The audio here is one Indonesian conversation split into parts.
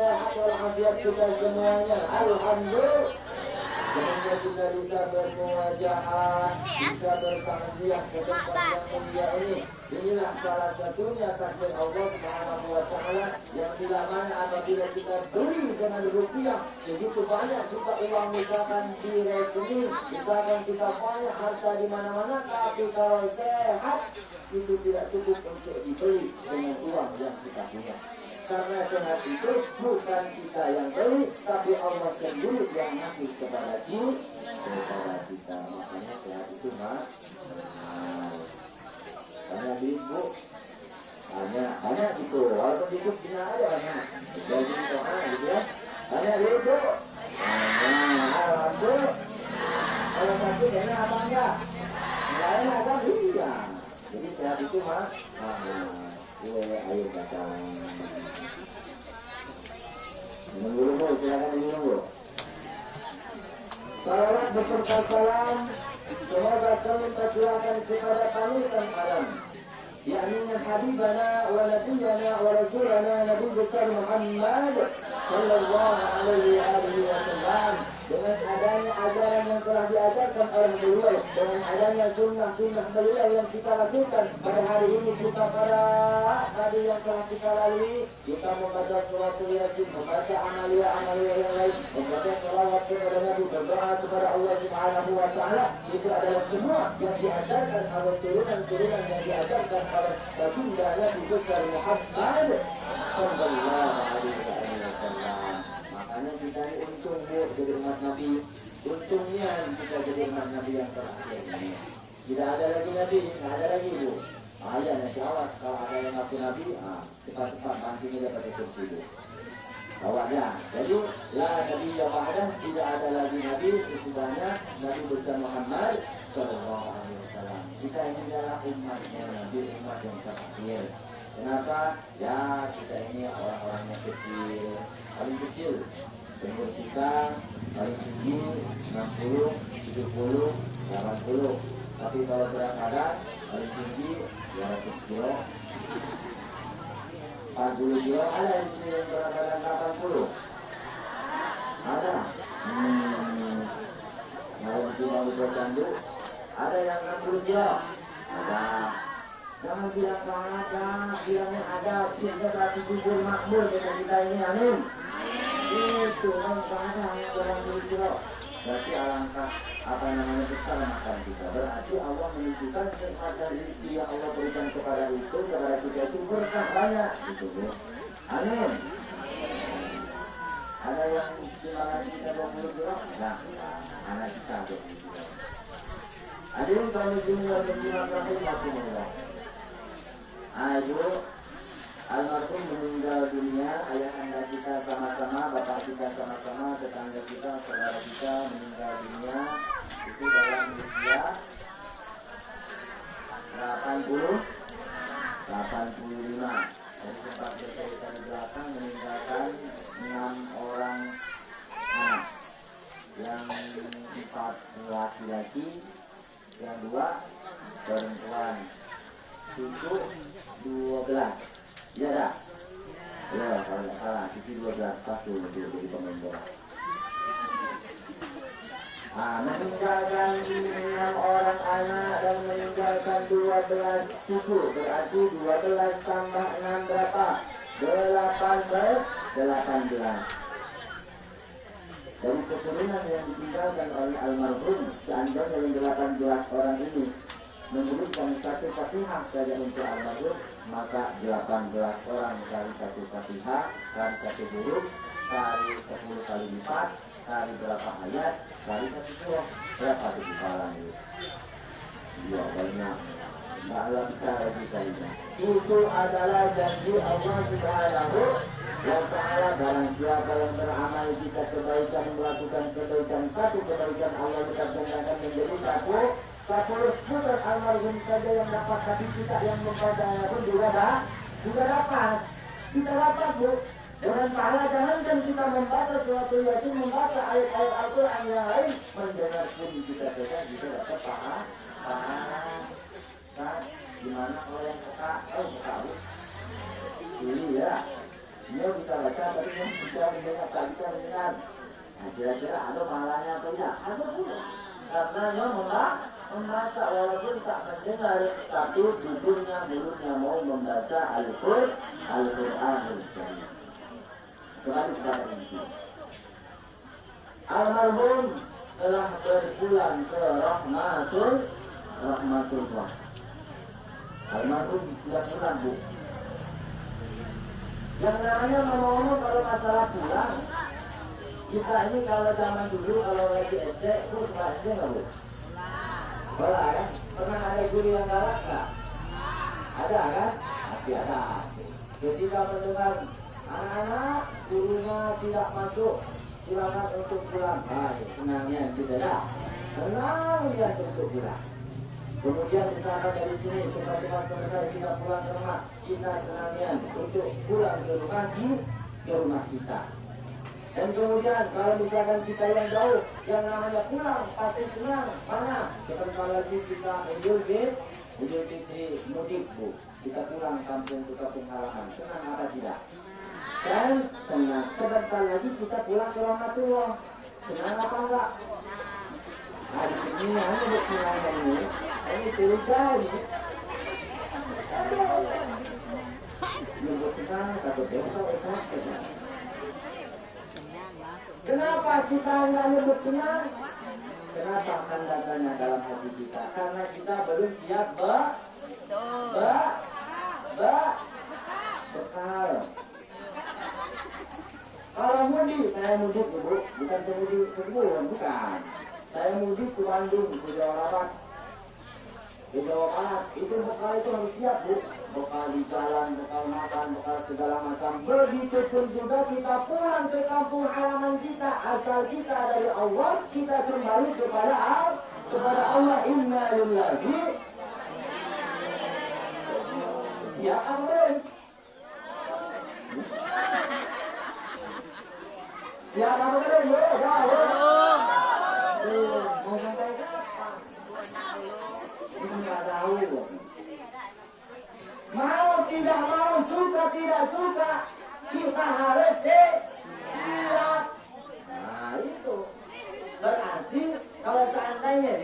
sehat walafiat kita semuanya. Alhamdulillah. Semoga kita bisa bermuajahat, bisa bertakziah ke tempat yang mulia ini. Inilah salah satunya takdir Allah Subhanahu wa Ta'ala, yang bila mana apabila kita beri dengan rupiah segitu banyak juga uang, misalkan di rekening, misalkan kita banyak harta di mana-mana, tapi kalau sehat itu tidak cukup untuk dibeli dengan uang yang kita punya. Karena sehat itu bukan kita yang beli, tapi Allah sendiri yang ngasih kepada kita. Makanya sehat itu banyak duit, Bu. Banyak gitu. Walaupun dikit punya aja banyak. Jadi doa gitu ya. Banyak duit, Bu. Alhamdulillah. Kalau satu kayaknya apa enggak? Lain ada iya. Jadi sehat itu ayo datang. Minum dulu, Bu. Silakan minum, Bu. Salawat beserta salam semoga kami tercurahkan kepada panutan alam, yakni habibana wa nabiyana wa rasulana Nabi besar Muhammad sallallahu alaihi wasallam, dengan adanya ajaran yang telah diajarkan oleh beliau, dengan adanya sunnah-sunnah beliau yang kita lakukan pada hari ini, kita pada hari yang telah kita lalui, kita membaca surat Yasin, membaca amalia-amalia yang lain, membaca salawat kepada Nabi, berdoa kepada Allah Subhanahu wa Ta'ala. Itu adalah semua yang diajarkan oleh turunan-turunan yang diajarkan oleh baginda Nabi besar Muhammad sallallahu alaihi wasallam. Makanya kita ini untung, Bu, jadi umat Nabi. Untungnya kita jadi umat Nabi yang terakhir ini. Tidak ada lagi Nabi, tidak ada lagi, Bu. Ya nanti awas kalau ada yang ngaku Nabi, cepat-cepat bantingnya dapat kursi, Bu. Awalnya, jadi la Nabi yang ada, tidak ada lagi Nabi sesudahnya Nabi besar Muhammad sallallahu alaihi wasallam. Kita ini adalah umatnya Nabi, umat yang terakhir. Kenapa? Ya kita ini orang-orangnya kecil, paling kecil. Umur kita paling tinggi 60, 70, 80. Tapi kalau berat badan paling tinggi 200 kilo. 40 kilo ada di sini yang berat badan 80. Ada. Kalau cuma udah candu, ada yang 60 kilo. Ada. Jangan bilang ada, bilangnya ada. Kita berarti kubur makmur dengan kita ini, amin. Itu kan ada yang 80 kilo. Berarti alangkah besar makan kita. Berarti Allah menunjukkan kenikmatan rezeki yang Allah berikan kepada kita itu berkah banyak. Gitu, Bu. Amin. Ada yang silangan kita 20 kilo? Nah, anak kita 20 kilo. Hadirin kaum muslimin wal muslimat rahimakumullah. Ayo, almarhum meninggal dunia, ayah anda kita sama-sama, bapak kita sama-sama, tetangga kita, saudara kita meninggal dunia itu dalam usia 85. Dari tempat bercerita di belakang meninggalkan 6 orang anak, yang 4 laki-laki, yang 2 perempuan, cucu 12. Ya dah. Ya kalau nggak salah, cucu 12 satu jadi pemain bola. Meninggalkan 6 orang anak dan meninggalkan 12 cucu, berarti 12 tambah 6 berapa? 18. Dari keturunan yang ditinggalkan oleh almarhum, seandainya yang 18 orang ini memberikan satu fatihah saja untuk almarhum, maka 18 orang kali satu fatihah, kali satu huruf, kali 10 kali lipat, kali berapa ayat, kali satu surah, berapa itu pahalanya? Ya banyak. Dalam cara kita ini, itu adalah janji Allah Subhanahu wa Ta'ala. Barang siapa yang beramal kita kebaikan, melakukan kebaikan, satu kebaikan Allah akan menjadi 10 bulan almarhum saja yang dapat, tapi kita yang mempercaya pun juga dapat. Kita dapat, Bu. Dengan pahala, jangankan kita membaca suatu Yasin, membaca ayat-ayat Al-Quran yang lain, mendengar pun kita saja bisa dapat pahala. Kan? Gimana kalau yang peka? Bu. Ini ya. Dia bisa baca tapi dia bisa mendengar, tak bisa mendengar. Nah, kira-kira ada pahalanya atau tidak? Ada pula. Karena dia membaca walaupun tak mendengar, tapi bibirnya, mulutnya mau membaca Al-Quran. Kembali kepada ini. Almarhum telah berpulang ke rahmatullah. Almarhum sudah pulang, Bu. Yang namanya ngomong-ngomong kalau masalah pulang, kita ini kalau zaman dulu kalau lagi SD, Bu, sekolah SD nggak, Bu? Sekolah kan? Pernah ada guru yang galak nggak? Ada kan? Pasti ada. Ketika mendengar anak-anak gurunya tidak masuk, silakan untuk pulang. Hai, senangnya tidak ada. Senang dia untuk pulang. Kemudian misalkan dari sini tiba-tiba selesai kita pulang ke rumah, kita senangnya untuk pulang ke rumah kita. Dan kemudian kalau misalkan kita yang jauh, yang namanya pulang pasti senang. Mana? Sebentar lagi kita Idul Fitri mudik, Bu. Kita pulang kampung ke kampung halaman. Senang apa tidak? Dan senang. Sebentar lagi kita pulang ke rahmatullah. Senang apa enggak? Nah, di sini hanya berkenaan ini turunkan. Yang berkenaan satu desa itu. Kenapa kita enggak nyebut senang? Kenapa tanda-tanya dalam hati kita? Karena kita belum siap bekal. Kalau mudik, saya mudik, Bu, bukan mudik ke kebun, bukan. Saya mudik ke Bandung, ke Jawa Barat, ke Jawa Barat. Itu bekal itu harus siap, Bu. Bekal di jalan, bekal makan, bekal segala macam. Begitupun juga kita pulang ke kampung halaman kita, asal kita dari Allah, kita kembali kepada Allah. Inna lillahi. Siap apa belum? Siap apa belum? Mau sampai kapan? Nggak tahu. Mau tidak mau, suka tidak suka, kita harus siap. Nah itu berarti kalau seandainya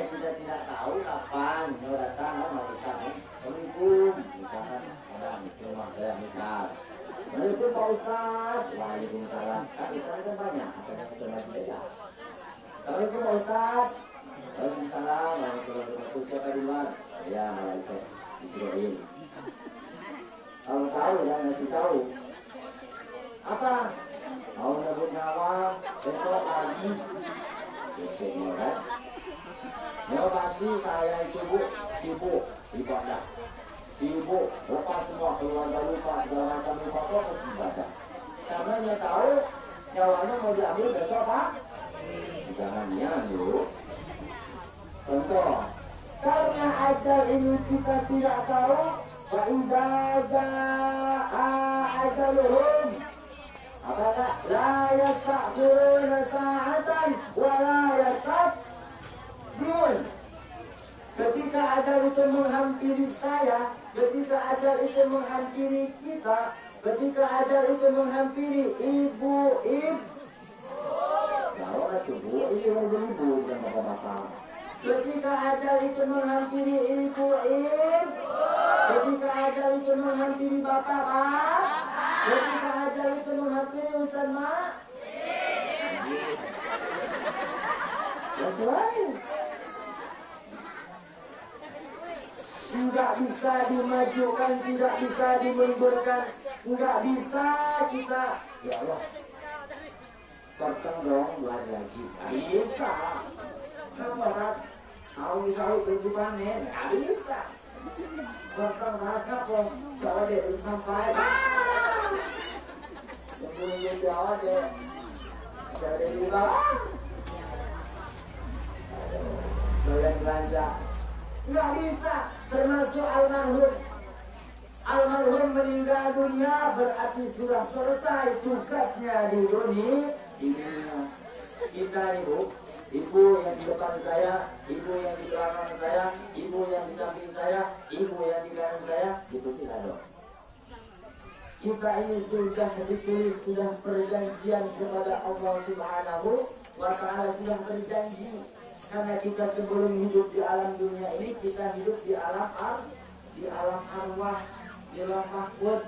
kita tidak tahu kapan mau datang, mau datang, Assalamualaikum, misalkan ada di rumah saya misal. Assalamualaikum Pak Ustaz. Waalaikumsalam. Ustaz kan banyak, asalnya kita lagi ya. Assalamualaikum Pak Ustaz. Waalaikumsalam. Waalaikumsalam. Siapa di luar? Ya, malaikat Jibril. Kalau tahu dan ngasih tahu. Apa? Mau nyebut nyawa besok pagi. Besoknya kan? Ya pasti saya itu, Bu, ibu ibadah. Ibu lepas semua keluarga lupa, segala macam lupa kok ibadah. Karena dia tahu nyawanya mau diambil besok, Pak. Jangan dia dulu. Contoh, karena ajal ini kita tidak tahu, wa idza jaa ajaluhum, apakah la yasta'khiruna sa'atan wa la yastaqdimun. Ketika ajal itu menghampiri saya, ketika ajal itu menghampiri kita, ketika ajal itu menghampiri ibu, kalau itu Bu, ini orang ibu yang bapak-bapak. Ketika ajal itu menghampiri ibu, ketika ajal itu menghampiri bapak, ketika ajal itu menghampiri Ustaz Mak, sesuai. Tidak bisa dimajukan, tidak bisa dimundurkan, tidak bisa kita. Ya Allah, potong dong, buat lagi. Bisa. Kenapa tak? Tahu kehidupannya, nggak bisa. Potong raka kok, soalnya dia belum sampai. Yang belum jawab deh, jadi di bawah. Doyan belanja. Nggak bisa, termasuk almarhum meninggal dunia berarti sudah selesai tugasnya di dunia. Kita ibu yang di depan saya, ibu yang di belakang saya, ibu yang di samping saya, ibu yang di kanan saya, itu tidak dong. kita ini sudah ditulis, sudah perjanjian kepada Allah Subhanahu wa Ta'ala, sudah berjanji. Karena kita sebelum hidup di alam dunia ini, kita hidup di alam arwah, di alam mahfud.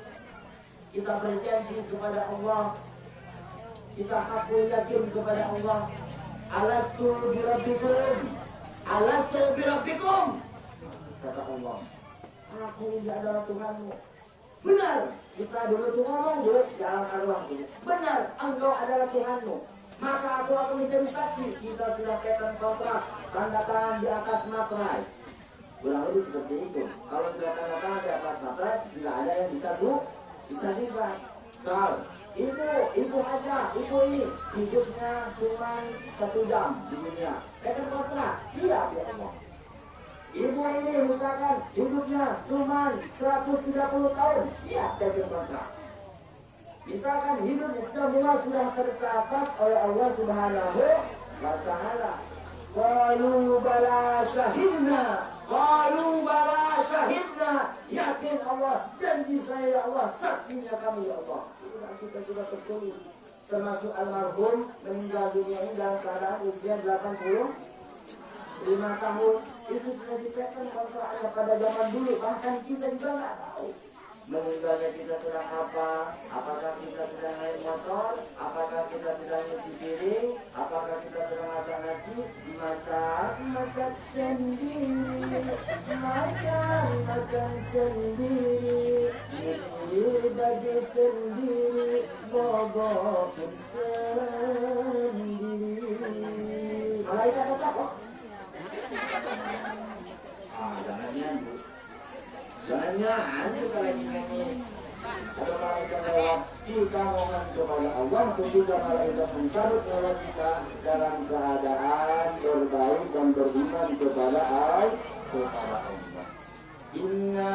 Kita berjanji kepada Allah, kita hakul yakin kepada Allah. Alastu birabbikum, alastu birabbikum, kata Allah, aku ini adalah Tuhanmu. Benar, kita dulu tuh ngomong dulu di alam arwah dulu. Benar, engkau adalah Tuhanmu. Maka aku akan menjadi saksi. Kita sudah tekan kontrak, tanda tangan di atas materai. Kurang lebih seperti itu. Kalau sudah tanda tangan di atas materai, tidak ada yang bisa dibuat. Kalau ibu aja, ibu ini hidupnya cuma 1 jam di dunia. Tekan kontrak, siap ya Allah. Ibu ini misalkan hidupnya cuma 130 tahun, siap tekan kontrak. Misalkan hidupnya semua sudah tercatat oleh Allah Subhanahu wa Ta'ala. Qalu bala syahidna, yakin Allah, janji saya ya Allah, saksinya kami ya Allah. Kita sudah tertulis. Termasuk almarhum meninggal dunia ini dalam keadaan usia 85 tahun. Itu sudah ditekan kontraknya pada zaman dulu, bahkan kita juga nggak tahu meninggalnya kita sedang apa, apakah kita sedang naik motor, apakah kita sedang nyuci piring, apakah kita sedang masak nasi, masak sendiri, makan sendiri, nyuci baju sendiri, bobo pun sendiri. Malaikat tetap kok. Jangan nyanyi. Jangan kita lagi nyanyi. Ada malaikat lewat, kita mohon kepada Allah, ketika malaikat mencabut nyawa kita dalam keadaan berbaik dan beriman kepada Allah. Inna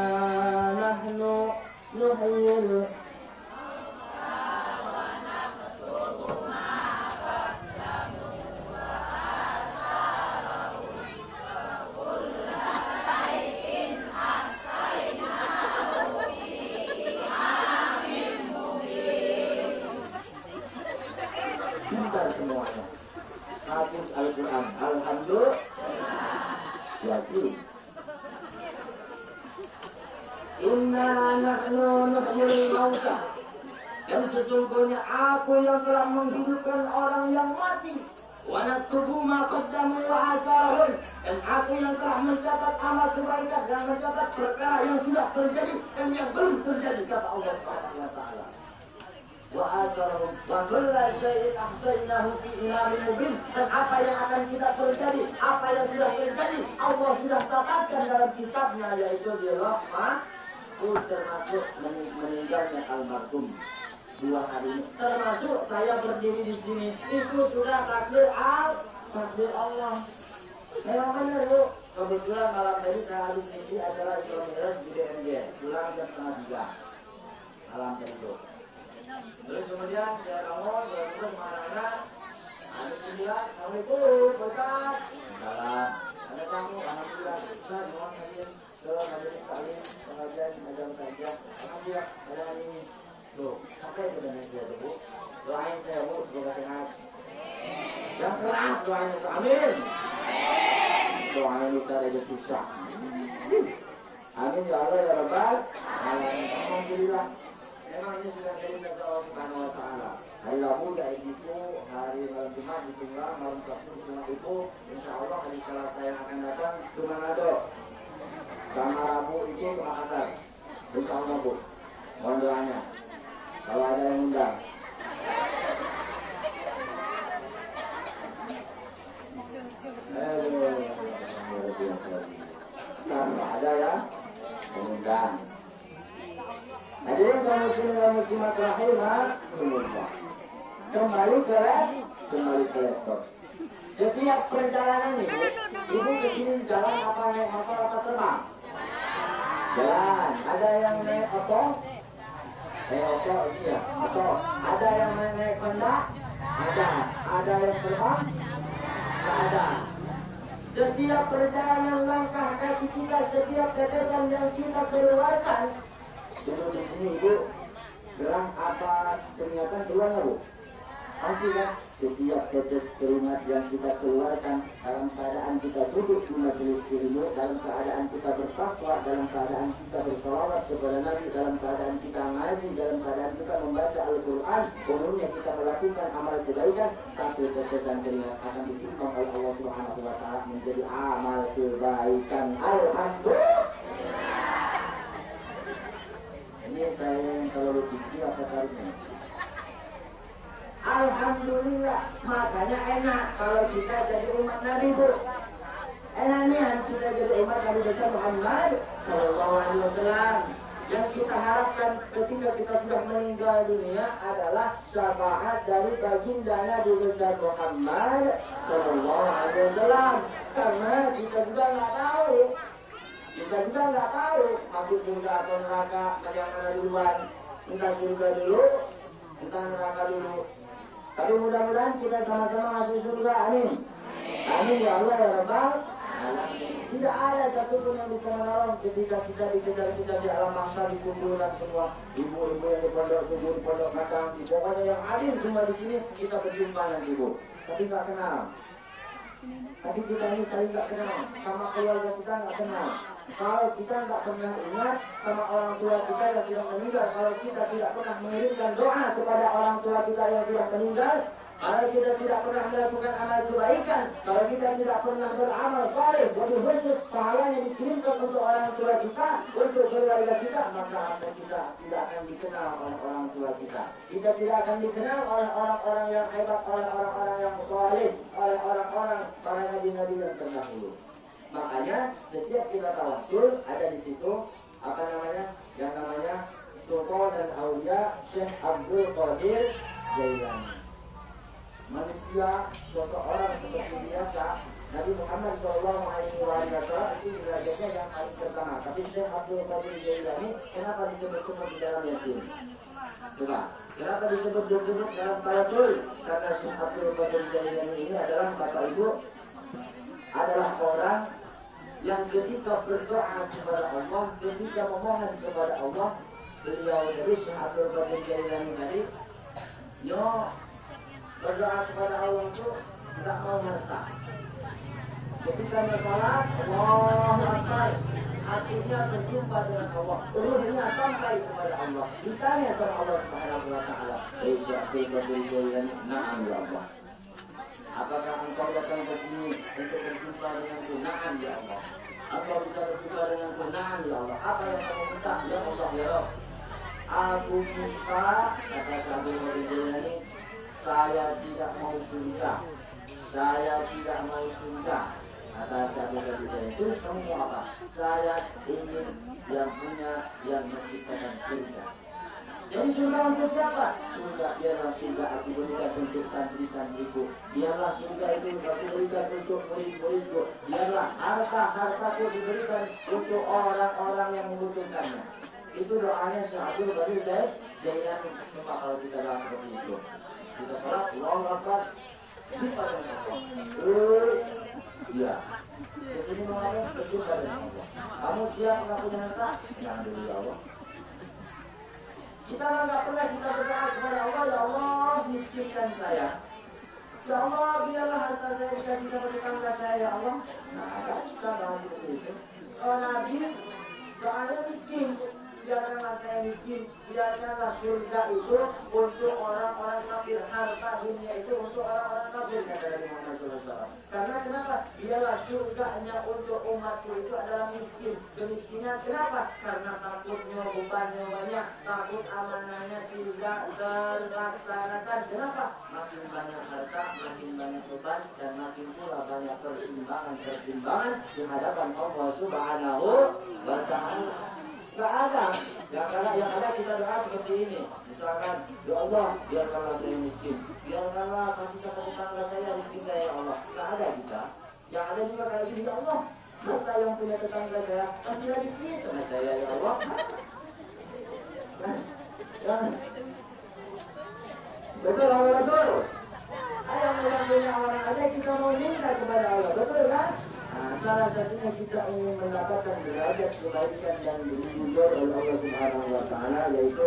nahnu nuhyil semuanya. Hafuz Al-Quran. Alhamdulillah. Yasin. Inna nahnu nuhyil mauta. Dan sesungguhnya aku yang telah menghidupkan orang yang mati. Wa naktubu ma qaddamu wa asarun. Dan aku yang telah mencatat amal kebaikan dan mencatat perkara yang sudah terjadi dan yang belum terjadi, kata Allah Subhanahu wa Ta'ala. Wa asarun wa kulla syai'in ahsaynahu fi imamin mubin. Dan apa yang akan kita terjadi, apa yang sudah terjadi, Allah sudah catatkan dalam kitabnya, yaitu di Lauh Mahfuz, termasuk meninggalnya almarhum 2 hari ini, termasuk saya berdiri di sini, itu sudah takdir Allah. Memang benar Bu. Kebetulan malam tadi saya habis misi acara Isra Mi'raj di BMG, pulang jam 2:30 malam tadi Bu. Terus kemudian saya bangun, saya terus mana-mana, ada bilang, Assalamualaikum, berkat. Salam. Ada tamu, alhamdulillah, saya mohon hadir ke majelis taklim pengajian majelis saja. Alhamdulillah, pada hari ini. Tuh, sampai ke dengan dia Bu. Doain saya Bu, semoga sehat. Yang keras doain itu, amin. Doain kita ada susah. Amin ya Allah ya Rabbal alamin. Alhamdulillah. Memang ini sudah dari Allah Subhanahu wa Ta'ala. Hari Rabu itu hari malam Jumat di Tunggal, malam Sabtu di Tunggal itu, insya Allah hari Selasa yang akan datang ke Manado. Sama Rabu itu ke Makassar. Insya Allah Bu. Mohon doanya. Kalau ada yang undang. Kalau ada ya mengundang. Hadirin kaum muslimin dan muslimat rahimahumullah. Kembali ke laptop. Setiap perjalanan ibu kesini jalan apa naik motor apa terbang? Jalan. Ada yang naik oto? Oto iya. Oto. Ada yang naik Honda? Ada. Ada yang terbang? Ada. Setiap perjalanan langkah kaki kita, setiap tetesan yang kita keluarkan, duduk di sini Ibu, Gerang apa peringatan keluar nggak Bu? Pasti kan? Setiap tetes keringat yang kita keluarkan dalam keadaan kita duduk di majelis ilmu, dalam keadaan kita bertakwa, dalam keadaan kita bersalawat kepada Nabi, dalam keadaan kita ngaji, dalam keadaan kita membaca Al-Quran, umumnya kita melakukan amal kebaikan, satu tetesan keringat akan ditimbang oleh Allah Subhanahu Wa Taala menjadi amal kebaikan. Alhamdulillah. Ini saya yang kalau pikir apa tariknya? Alhamdulillah, makanya enak kalau kita jadi umat Nabi Bu. Enaknya kita jadi umat Nabi besar Muhammad Sallallahu Alaihi Wasallam. Yang kita harapkan ketika kita sudah meninggal dunia adalah syafaat dari baginda Nabi besar Muhammad Sallallahu Alaihi Wasallam. Karena kita juga nggak tahu, masuk surga atau neraka yang mana duluan. Entah surga dulu, entah neraka dulu. Tapi mudah-mudahan kita sama-sama masuk surga. Amin. Amin ya Allah ya Rabbal Alamin. Tidak ada satupun yang bisa menolong ketika kita dikejar-kejar di alam mahsyar, dikumpulkan semua ibu-ibu yang di pondok subuh, di pondok kacang, pokoknya yang hadir semua di sini kita berjumpa nanti Bu. Tapi nggak kenal. Tapi kita ini saling nggak kenal, sama keluarga kita nggak kenal. Kalau kita nggak pernah ingat sama orang tua kita yang sudah meninggal, kalau kita tidak pernah mengirimkan doa kepada orang tua kita yang sudah meninggal, kalau kita tidak pernah melakukan amal kebaikan, kalau kita tidak pernah beramal saleh, wabil khusus pahalanya dikirimkan untuk orang tua kita, untuk keluarga kita, maka kita tidak akan dikenal oleh orang tua kita. Kita tidak akan dikenal oleh orang-orang yang hebat, oleh orang-orang yang saleh, oleh orang-orang para nabi-nabi yang terdahulu. Makanya setiap kita tawasul ada di situ yang namanya Sultan dan Aulia Syekh Abdul Qadir Jailani. Manusia seseorang seperti biasa, Nabi Muhammad SAW itu derajatnya yang paling pertama. Tapi Syekh Abdul Qadir Jailani kenapa disebut-sebut di dalam Yasin? Coba, kenapa disebut-sebut dalam tawasul? Karena Syekh Abdul Qadir Jailani ini adalah Bapak Ibu adalah orang yang ketika berdoa kepada Allah, ketika memohon kepada Allah, beliau dari Syekh Abdul Qadir Jailani tadi, berdoa kepada Allah itu tidak mau harta. Ketika salat, Allahu Akbar, hatinya berjumpa dengan Allah, ruhnya sampai kepada Allah. Ditanya sama Allah Subhanahu Wa Taala, Syekh Abdul Qadir Jailani, na'am ya Allah. Apakah engkau datang ke sini untuk berjumpa denganku? Na'am ya Allah. Engkau bisa berjumpa denganku? Na'am ya Allah. Apa yang kamu minta? Ya Allah ya Rabb, aku minta, kata Syekh Abdul Jailani, saya tidak mau surga. Saya tidak mau surga. Kata Syekh Abdul Jailani, terus kamu mau apa? Saya ingin yang punya yang menciptakan surga. Jadi surga untuk siapa? Surga, biarlah surga aku berikan untuk santri-santriku. Biarlah surga itu aku berikan untuk murid-muridku. Biarlah harta-hartaku diberikan untuk orang-orang yang membutuhkannya. Itu doanya Syekh Abdul Qadir Jailani. Cuma kalau kita bahas seperti itu, kita sholat, Allahu Akbar, jumpa dengan Allah. Iya. Kesini mau apa? Berjumpa dengan Allah. Kamu siap nggak punya harta? Jangan dulu ya Allah. Kita nggak pernah kita berdoa kepada Allah, ya Allah miskinkan saya. Ya Allah biarlah harta saya dikasih sama tetangga saya ya Allah. Nah ada kita bahas seperti itu. Kalau Nabi doanya miskin, biarkanlah saya miskin, biarkanlah surga itu untuk orang-orang kafir, harta dunia itu untuk orang-orang kafir, kata Nabi Muhammad SAW. Karena kenapa? Biarlah surganya untuk umatku itu adalah miskin. Kemiskinan kenapa? Karena takutnya bebannya banyak, takut amanahnya tidak terlaksanakan. Kenapa? Makin banyak harta, makin banyak beban, dan makin pula banyak pertimbangan di hadapan Allah Subhanahu wa Ta'ala. Gak ada. Yang ada kita doa seperti ini. Misalkan, ya Allah, biarkanlah saya miskin. Biarkanlah kasih sama tetangga saya, rezeki saya ya Allah. Gak ada kita. Yang ada juga kayak gini, ya Allah, kita yang punya tetangga saya, kasih rezeki sama saya ya Allah. Betul Allah, betul. Yang punya orang aja kita mau minta kepada Allah, betul kan? Nah, salah satunya kita ingin mendapatkan derajat kebaikan dan diridhoi oleh Allah Subhanahu wa Ta'ala, yaitu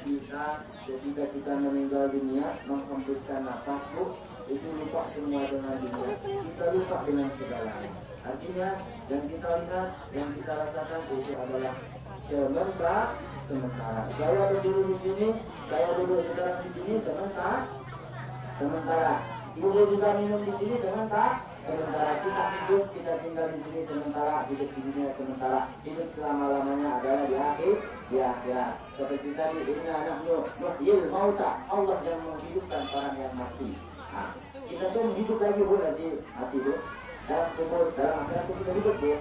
kita ketika kita meninggal dunia menghembuskan nafas, Bu, itu lupa semua dengan dunia, kita lupa dengan segalanya. Artinya yang kita lihat, yang kita rasakan itu adalah sementara. Saya berdiri di sini, saya duduk sekarang di sini sementara. Ibu juga minum di sini sementara. Kita hidup, kita tinggal di sini sementara, hidup di dunia sementara. Hidup selama-lamanya adalah di akhirat. Seperti tadi ini anaknya nuhyil mauta, Allah yang menghidupkan orang yang mati. Nah, kita tuh hidup lagi, Bu, nanti mati, Bu. Dalam kubur, dalam akhirat kita hidup, Bu.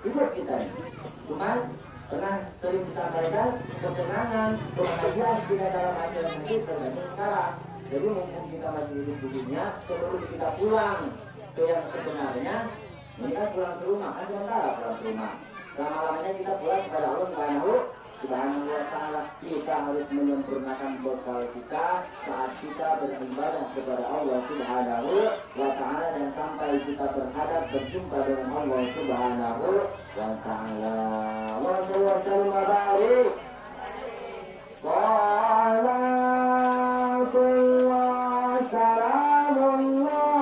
Hidup kita ini. Cuman pernah sering disampaikan kesenangan, kebahagiaan kita dalam akhirat nanti tergantung sekarang. Jadi mumpung kita masih hidup di dunia, sebelum kita pulang ke yang sebenarnya, ini kan pulang ke rumah, kan sementara pulang ke rumah. Selama-lamanya kita pulang kepada Allah Subhanahu wa ta'ala. Kita harus menyempurnakan bekal kita saat kita beribadah kepada Allah Subhanahu wa ta'ala, dan sampai kita berjumpa dengan Allah Subhanahu wa ta'ala. Wa sallallahu wa barik. Salatullah salamullah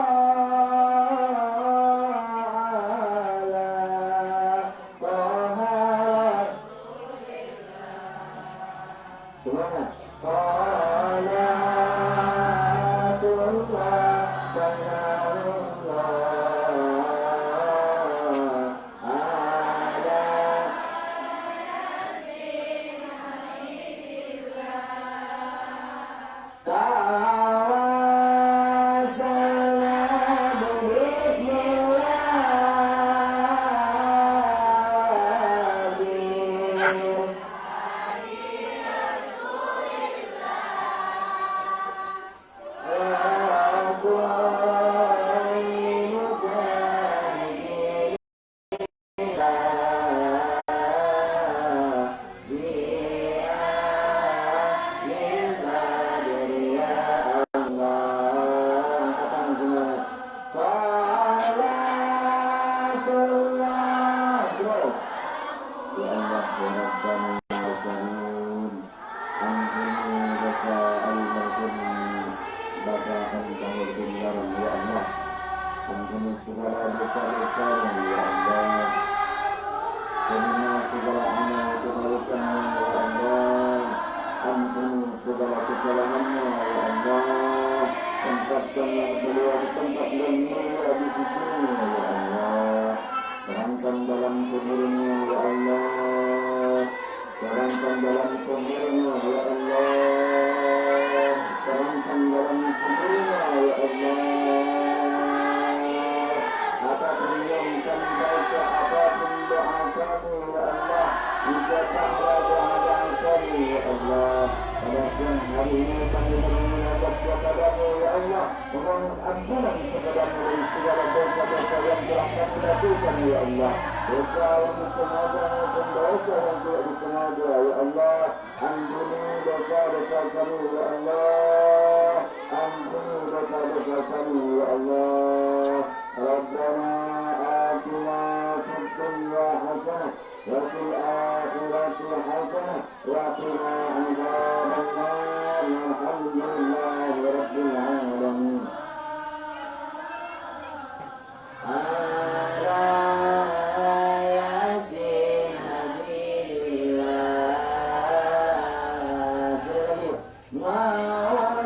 Wow.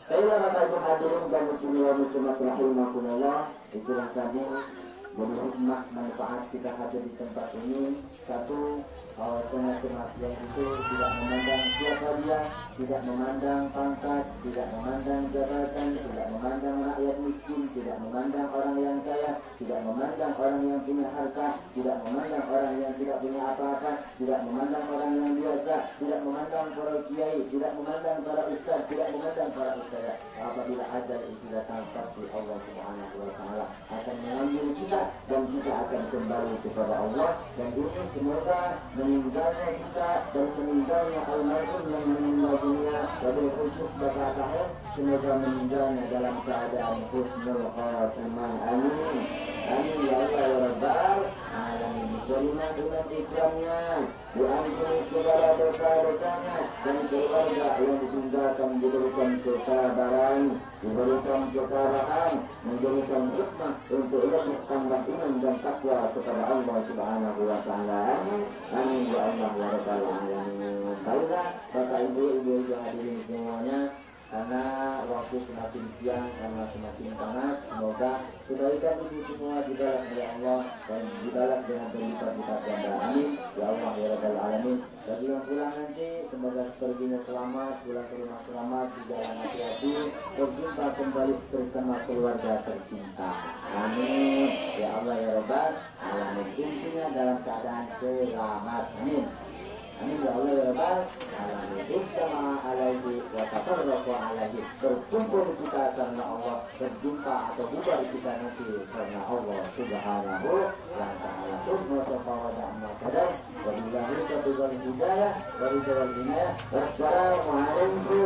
Baiklah Bapak Ibu hadirin kaum muslimin wa muslimat rahimakumullah, itulah tadi jadi hikmah manfaat kita hadir di tempat ini. Satu, bahwasanya kematian itu tidak memandang siapa dia, tidak memandang pangkat, tidak memandang jabatan, tidak memandang rakyat miskin, tidak memandang orang yang kaya, tidak memandang orang yang punya harta, tidak memandang orang yang tidak punya apa-apa, tidak memandang orang yang biasa, tidak memandang para kiai, tidak memandang para ustaz, tidak memandang para ustazah. Apabila ajal itu datang, pasti Allah Subhanahu wa taala akan mengambil kita dan kita akan kembali kepada Allah. Dan ini semoga meninggalnya kita dan meninggalnya almarhum yang meninggal dunia wabil khusus bakal akhir, semoga meninggalnya dalam keadaan husnul khatimah. Amin. Amin ya Allah ya Rabbal alamin. Diterima umat Islamnya, diampuni segala dosa-dosanya, dan keluarga yang ditinggalkan diberikan kesabaran, diberikan ketabahan, memberikan hikmah untuk lebih tambah iman dan takwa kepada Allah Subhanahu wa taala. Amin ya Allah ya Rabbal alamin. Baiklah Bapak Ibu yang hadirin semuanya, karena waktu semakin siang, karena semakin panas, semoga kebaikan itu semua dibalas oleh Allah dan dibalas dengan berlipat-lipat ganda. Amin ya Allah ya Rabbal alamin. Bagi yang pulang nanti, semoga perginya selamat, pulang ke rumah selamat, di jalan hati-hati, berjumpa kembali bersama keluarga tercinta. Amin ya Allah ya Rabbal alamin. Intinya dalam keadaan selamat. Amin. Amin ya Allah ya Rabbal alamin. Bersama alaihi wa tafarraqu alaihi. Berkumpul kita karena Allah, berjumpa atau bubar kita nanti karena Allah Subhanahu wa taala. Wassalamualaikum